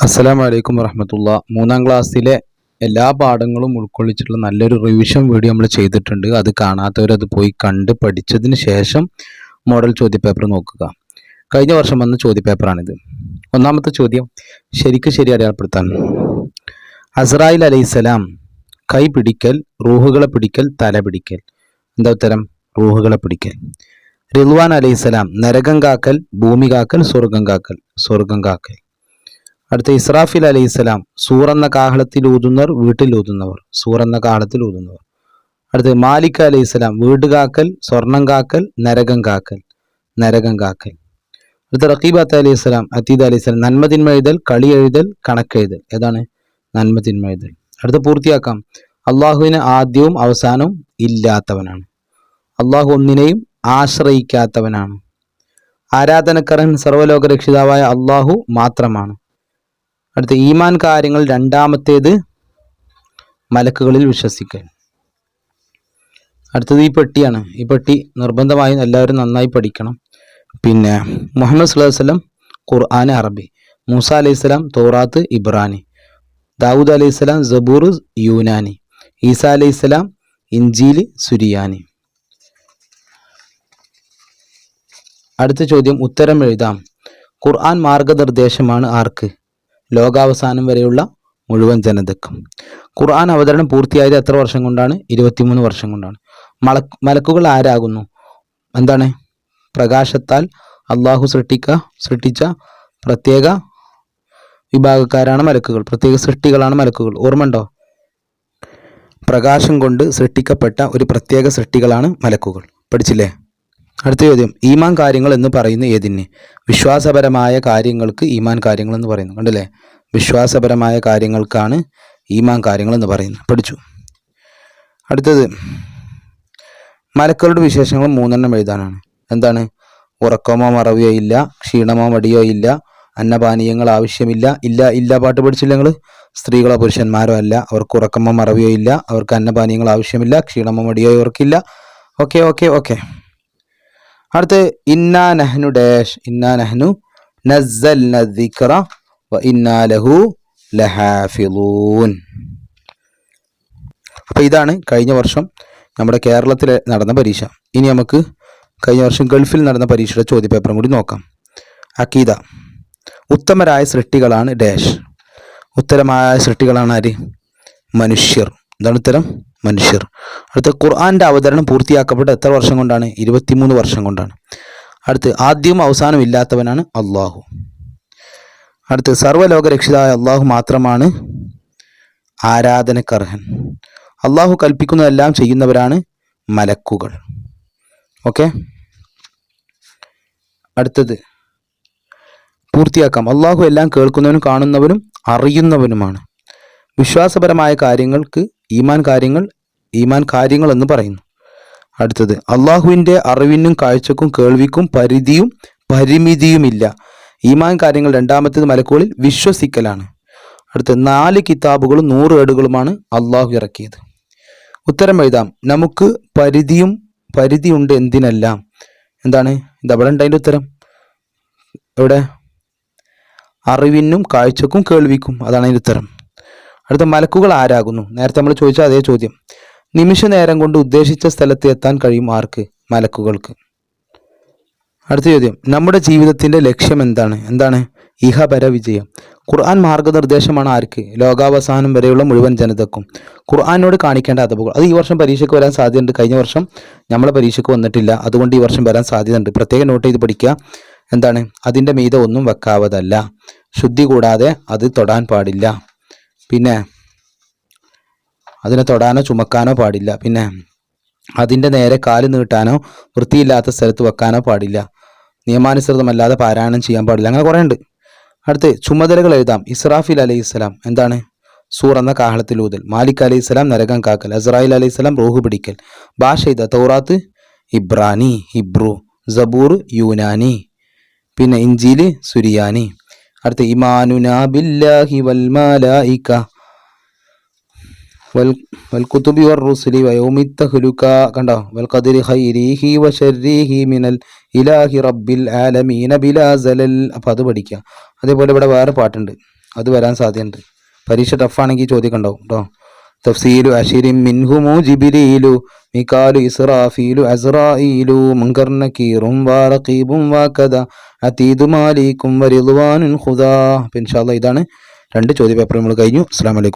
അസ്സലാമു അലൈക്കും വറഹ്മത്തുള്ളാ. മൂന്നാം ക്ലാസ്സിലെ എല്ലാ പാഠങ്ങളും ഉൾക്കൊള്ളിച്ചിട്ടുള്ള നല്ലൊരു റിവിഷൻ വീഡിയോ നമ്മൾ ചെയ്തിട്ടുണ്ട്. അത് കാണാത്തവരത് പോയി കണ്ട് പഠിച്ചതിന് ശേഷം മോഡൽ ചോദ്യപേപ്പർ നോക്കുക. കഴിഞ്ഞ വർഷം വന്ന ചോദ്യപേപ്പറാണിത്. ഒന്നാമത്തെ ചോദ്യം ശരി അടയാളപ്പെടുത്താൻ. അസ്രായിൽ അലൈഹിസ്സലാം കൈ പിടിക്കൽ, റൂഹുകളെ പിടിക്കൽ, തല പിടിക്കൽ. എന്താ ഉത്തരം? റൂഹുകളെ പിടിക്കൽ. റിദ്വാൻ അലൈഹിസ്സലാം നരകം കാക്കൽ, ഭൂമി കാക്കൽ, സ്വർഗം കാക്കൽ. സ്വർഗം കാക്കൽ. അടുത്ത ഇസ്രാഫിൽ അലൈഹിസ്സലാം സൂറെന്ന കാഹളത്തിൽ ഊതുന്നവർ, വീട്ടിൽ ഊതുന്നവർ. സൂറെന്ന കാഹളത്തിൽ ഊതുന്നവർ. അടുത്ത് മാലിക് അലൈഹിസ്സലാം വീട് കാക്കൽ, സ്വർണം കാക്കൽ, നരകം കാക്കൽ. നരകം കാക്കൽ. അടുത്ത റഖീബത്ത് അലൈഹിസ്സലാം, അതീദ് അലൈഹിസ്സലാം നന്മ തിന്മ എഴുതൽ, കളി എഴുതൽ, കണക്കെഴുതൽ. ഏതാണ്? നന്മ തിന്മ എഴുതൽ. അടുത്ത പൂർത്തിയാക്കാം. അള്ളാഹുവിന് ആദ്യവും അവസാനവും ഇല്ലാത്തവനാണ്. അള്ളാഹു ഒന്നിനെയും ആശ്രയിക്കാത്തവനാണ്. ആരാധനക്കർഹൻ സർവ്വലോക രക്ഷിതാവായ അള്ളാഹു മാത്രമാണ്. അടുത്ത ഈമാൻ കാര്യങ്ങൾ രണ്ടാമത്തേത് മലക്കുകളിൽ വിശ്വസിക്കൽ. അടുത്തത് ഈ പെട്ടിയാണ്. ഈ പെട്ടി നിർബന്ധമായും എല്ലാവരും നന്നായി പഠിക്കണം. പിന്നെ മുഹമ്മദ് സ്വല്ലല്ലാഹു അലൈഹി വസല്ലം ഖുർആൻ അറബി, മൂസ അലൈഹിസ്സലാം തൗറാത്ത് ഇബ്രാനി, ദാവൂദ് അലൈഹിസ്സലാം സബൂർ യൂനാനി, ഈസ അലൈഹിസ്സലാം ഇഞ്ചീൽ സുരിയാനി. അടുത്ത ചോദ്യം ഉത്തരം എഴുതാം. ഖുർആൻ മാർഗനിർദ്ദേശമാണ് ആർക്ക്? ലോകാവസാനം വരെയുള്ള മുഴുവൻ ജനതക്കും. ഖുർആൻ അവതരണം പൂർത്തിയായത് എത്ര വർഷം കൊണ്ടാണ്? 23 വർഷം കൊണ്ടാണ്. മലക്കുകൾ ആരാകുന്നു? എന്താണ്? പ്രകാശത്താൽ അള്ളാഹു സൃഷ്ടിച്ച പ്രത്യേക വിഭാഗക്കാരാണ് മലക്കുകൾ. പ്രത്യേക സൃഷ്ടികളാണ് മലക്കുകൾ. ഓർമ്മയുണ്ടോ? പ്രകാശം കൊണ്ട് സൃഷ്ടിക്കപ്പെട്ട ഒരു പ്രത്യേക സൃഷ്ടികളാണ് മലക്കുകൾ. പഠിച്ചില്ലേ? അടുത്ത ചോദ്യം ഈമാൻ കാര്യങ്ങൾ എന്ന് പറയുന്ന ഏതിന്? വിശ്വാസപരമായ കാര്യങ്ങൾക്ക് ഈമാൻ കാര്യങ്ങൾ എന്ന് പറയുന്നു. കണ്ടില്ലേ? വിശ്വാസപരമായ കാര്യങ്ങൾക്കാണ് ഈമാൻ കാര്യങ്ങൾ എന്ന് പറയുന്നത്. പഠിച്ചു. അടുത്തത് മലക്കളുടെ വിശേഷങ്ങൾ 3 എഴുതാനാണ്. എന്താണ്? ഉറക്കമോ മറവിയോ ഇല്ല, ക്ഷീണമോ മടിയോ ഇല്ല, അന്നപാനീയങ്ങൾ ആവശ്യമില്ല. ഇല്ല പാട്ട് പഠിച്ചില്ല നിങ്ങൾ? സ്ത്രീകളോ പുരുഷന്മാരോ അല്ല, അവർക്ക് ഉറക്കമോ മറവിയോ ഇല്ല, അവർക്ക് അന്നപാനീയങ്ങൾ ആവശ്യമില്ല, ക്ഷീണമോ മടിയോ ഇവർക്കില്ല. ഓക്കെ. അടുത്ത് ഇന്നാ നഹ്നു നസ്സൽന ദിക്റ വ ഇന്നാ ലഹു ലഹാഫിളൂൻ. അപ്പോൾ ഇതാണ് കഴിഞ്ഞ വർഷം നമ്മുടെ കേരളത്തിൽ നടന്ന പരീക്ഷ. ഇനി നമുക്ക് കഴിഞ്ഞ വർഷം ഗൾഫിൽ നടന്ന പരീക്ഷയുടെ ചോദ്യപേപ്പറും കൂടി നോക്കാം. അക്കീദ. ഉത്തമരായ സൃഷ്ടികളാണ് ഡാഷ്. ഉത്തമമായ സൃഷ്ടികളാണ് ആര്? മനുഷ്യർ. എന്താണ് ഉത്തരം? മനുഷ്യർ. അടുത്ത് ഖുർആന്റെ അവതരണം പൂർത്തിയാക്കപ്പെട്ട എത്ര വർഷം കൊണ്ടാണ്? 23 വർഷം കൊണ്ടാണ്. അടുത്ത് ആദ്യവും അവസാനവും ഇല്ലാത്തവനാണ് അള്ളാഹു. അടുത്ത് സർവ്വലോക രക്ഷിതായ അള്ളാഹു മാത്രമാണ് ആരാധനക്കർഹൻ. അള്ളാഹു കൽപ്പിക്കുന്നതെല്ലാം ചെയ്യുന്നവരാണ് മലക്കുകൾ. ഓക്കെ, അടുത്തത് പൂർത്തിയാക്കാം. അള്ളാഹു എല്ലാം കേൾക്കുന്നവനും കാണുന്നവനും അറിയുന്നവനുമാണ്. വിശ്വാസപരമായ കാര്യങ്ങൾക്ക് ഈമാൻ കാര്യങ്ങൾ എന്ന് പറയുന്നു. അടുത്തത് അള്ളാഹുവിൻ്റെ അറിവിനും കാഴ്ചക്കും കേൾവിക്കും പരിമിതിയുമില്ല. ഈമാൻ കാര്യങ്ങൾ രണ്ടാമത്തേത് മലക്കുകളിൽ വിശ്വസിക്കലാണ്. അടുത്ത 4 കിതാബുകളും 100 ഏടുകളുമാണ് അള്ളാഹു ഇറക്കിയത്. ഉത്തരം എഴുതാം. നമുക്ക് പരിധിയുണ്ട് എന്തിനെല്ലാം. എന്താണ്? ഇതവിടെ ഉണ്ട് അതിൻ്റെ ഉത്തരം. എവിടെ? അറിവിനും കാഴ്ചക്കും കേൾവിക്കും. അതാണ് അതിൻ്റെ ഉത്തരം. അടുത്ത മലക്കുകൾ ആരാകുന്നു? നേരത്തെ നമ്മൾ ചോദിച്ച അതേ ചോദ്യം. നിമിഷ നേരം കൊണ്ട് ഉദ്ദേശിച്ച സ്ഥലത്ത് എത്താൻ കഴിയും ആർക്ക്? മലക്കുകൾക്ക്. അടുത്ത ചോദ്യം നമ്മുടെ ജീവിതത്തിന്റെ ലക്ഷ്യം എന്താണ്? ഇഹപര വിജയം. ഖുർആൻ മാർഗനിർദ്ദേശമാണ് ആർക്ക്? ലോകാവസാനം വരെയുള്ള മുഴുവൻ ജനതക്കും. ഖുർആനോട് കാണിക്കേണ്ട അദബുകൾ. അത് ഈ വർഷം പരീക്ഷയ്ക്ക് വരാൻ സാധ്യതയുണ്ട്. കഴിഞ്ഞ വർഷം നമ്മളെ പരീക്ഷയ്ക്ക് വന്നിട്ടില്ല, അതുകൊണ്ട് ഈ വർഷം വരാൻ സാധ്യതയുണ്ട്. പ്രത്യേകം നോട്ട് ചെയ്ത് പഠിക്കുക. എന്താണ്? അതിൻ്റെ മീതെ ഒന്നും വെക്കാവതല്ല. ശുദ്ധി കൂടാതെ അത് തൊടാൻ പാടില്ല. പിന്നെ അതിനെ തൊടാനോ ചുമക്കാനോ പാടില്ല. പിന്നെ അതിൻ്റെ നേരെ കാല് നീട്ടാനോ വൃത്തിയില്ലാത്ത സ്ഥലത്ത് വെക്കാനോ പാടില്ല. നിയമാനുസൃതമല്ലാതെ പാരായണം ചെയ്യാൻ പാടില്ല. അങ്ങനെ കുറേ ഉണ്ട്. അടുത്ത് ചുമതലകൾ എഴുതാം. ഇസ്രാഫിൽ അലൈഹിസ്സലാം എന്താണ്? സൂർ എന്ന കാഹളത്തിൽ ഊതൽ. മാലിക് അലൈഹിസ്സലാം നരകം കാക്കൽ. അസ്രായിൽ അലൈഹിസ്സലാം റൂഹ് പിടിക്കൽ. ഭാഷ എഴുതുക. തൗറാത്ത് ഇബ്രാനി ഹിബ്രു, സബൂർ യൂനാനി, പിന്നെ ഇഞ്ചീൽ സുരിയാനി. അടുത്ത ഇമാനുനാ ബില്ലാഹി വൽ മലായിക വൽ കുതുബി വർ റുസുലി വയൗമിത് തഹ്ലുക. കണ്ടോ? വൽ ഖദരി ഖൈരിഹി വശർരിഹി മിനൽ ഇലാഹി റബ്ബിൽ ആലമീന ബിലാ സലൽ. അപ്പോൾ അത് പഠിക്കുക. അതേപോലെ ഇവിടെ വേറെ പാട്ടുണ്ട്. അത് വരാൻ സാധ്യതയുണ്ട്. പരീക്ഷ ടഫാണെങ്കിൽ ചോദ്യം ഉണ്ടാവും കേട്ടോ. തഫ്സീലു അശിരിൻ മിൻഹുമു ജിബ്രീലു മികാലു ഇസ്റാഫീലു അസ്റാഈലു മുൻകർ നകീറും വറഖീബും വകദ അതീദു മാലികും വറിദ്വാനുൻ ഖുദാ. ഇൻഷാ അല്ലാഹ് ഇതാണ് 2 ചോദ്യ പേപ്പർ നമ്മൾ കഴിഞ്ഞു. അസ്സലാമു അലൈക്കും.